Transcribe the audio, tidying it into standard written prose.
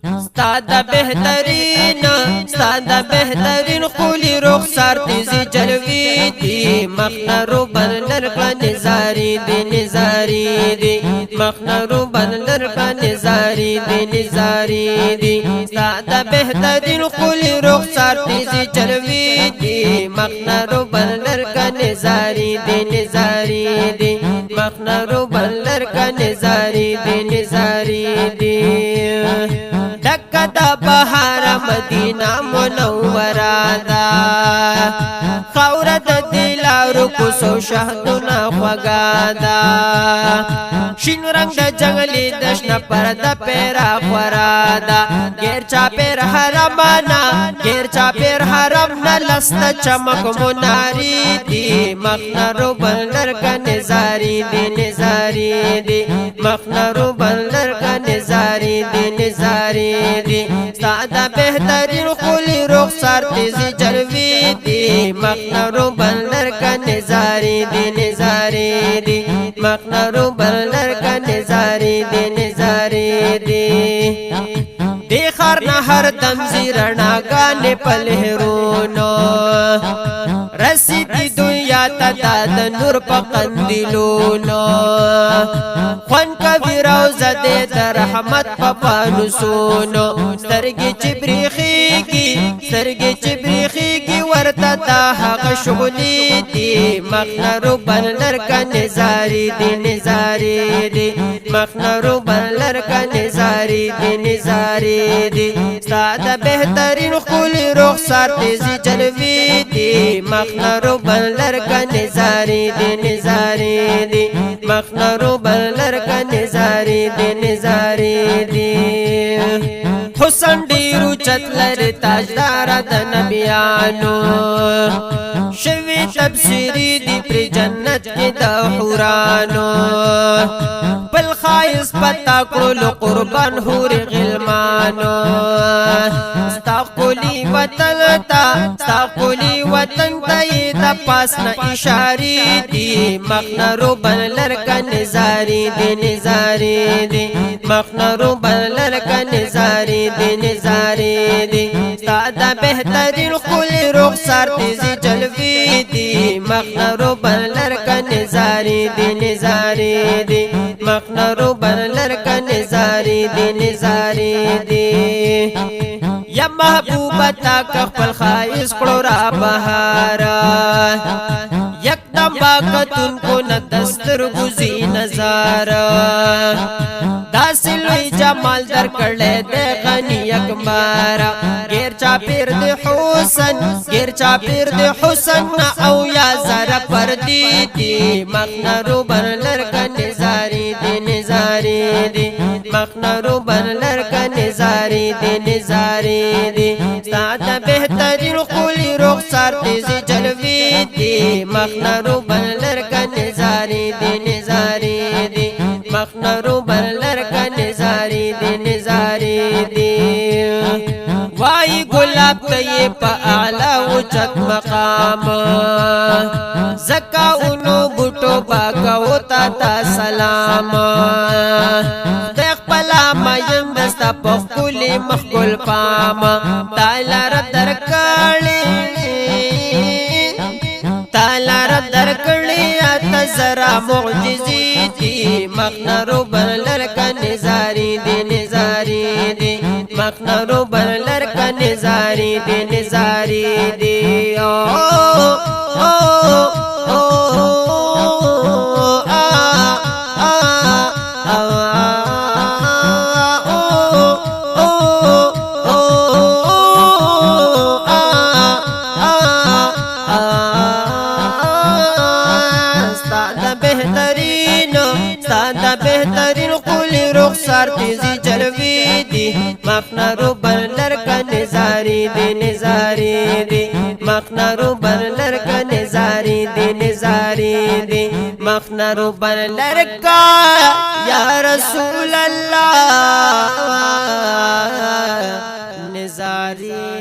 ستاد بهترین خولی رخسار تیزی جلوی دی مخنرو بندر کا نزاری دی نزاری دی مخنرو بندر کا نزاری دی نزاری دی ستاد بهترین خولی رخسار تیزی جلوی دی مخنرو بندر کا نزاری دی نزاری دی مخنرو بندر کا نزاری دی نزاری دی دکا دا بہار مدینہ منورہ دا خورد دلارو کسو شہدنا خوگا دا شین رنگ دا جنگلی دشنا پردا پیرا خورا دا گیر چا پیر حرمانا گیر چا پیر حرمنا لستا چمک مناری دی مخنرو بندر کا نزاری دی نزاری دی مخنرو بندر کا نزاری دی نزاری دی سادا بہترین خولی رخسار تیزی جلوی دی مخنرو بندر کا نزاری دی نزاری دی مخنرو بندر کا نزاری دی نزاری دی دی خرنا ہر دم زیرنا گانے پلہرونو رسیدی دنیا تا داد نور پا قندلونو خوان کبی روزہ دے در رحمت پا پانسونو سترگی چبریخی کی ورطا دا حق شغلی دی مخنرو بندر کا نزاری دی نزاری دی مخنرو بندر کا نزاری دی نزاری دی سادا بہترین خولی رخسار تیزی جلوی دی مخنرو بندر کا نزاری دی نزاری دی مخنرو بندر کا نزاری دی نزاری دی حسن ډیرو چتلر تاجدار د نبیانو شوی تبصیری دی پر جنت کی دا حورانو بل خائص پتا کلو قربان حور غلمانو استاقلی وطن تا یہ دا پاسنا اشاری دی مخنرو بندر کا نزاری دی نزاری دی مخنرو بندر کا نزاری دی نزاری دی سادا بہترین خولی رخسار تیزی جلوی دی مخنرو بندر کا نزاری دی نزاری دی مخنرو بندر کا نزاری دی نزاری دی یا محبوبہ تا کخپل خائص قرآ بہارا یکدم باقتن کو ندستر گزی نظارا داسلوی جمال در کرلے دے غنی اکبارا گیر چاپیر دے حسن او یا زر پردی دی مخنرو بندر کا نزاری دی نزاری دی مخنرو بندر کا نزاری دی نزاری دی سادا بہترین خولی رخسار تیزی جلوی دی مخنرو بندر کا نزاری دی نزاری دی مخنرو بندر کا نزاری دی نزاری دی وائی گلاب کئی پا اعلی وچت مقام زکا انو بوٹو باگا ہوتا تا سلام دیکھ پلا میم دستا پخکولی مخکل پام تالار درکڑی آتا ذرا معجزی دی مخنرو بندر کا نزاری دی نزاری دی مخنرو بندر کا نزاری دی نزاری دی سادا بہترین خولی رخسار تیزی جلوی دی مخنرو بندر کا نزاری دی نزاری دی مخنرو بندر کا نزاری دی نزاری دی مخنرو بندر کا یا رسول اللہ نزاری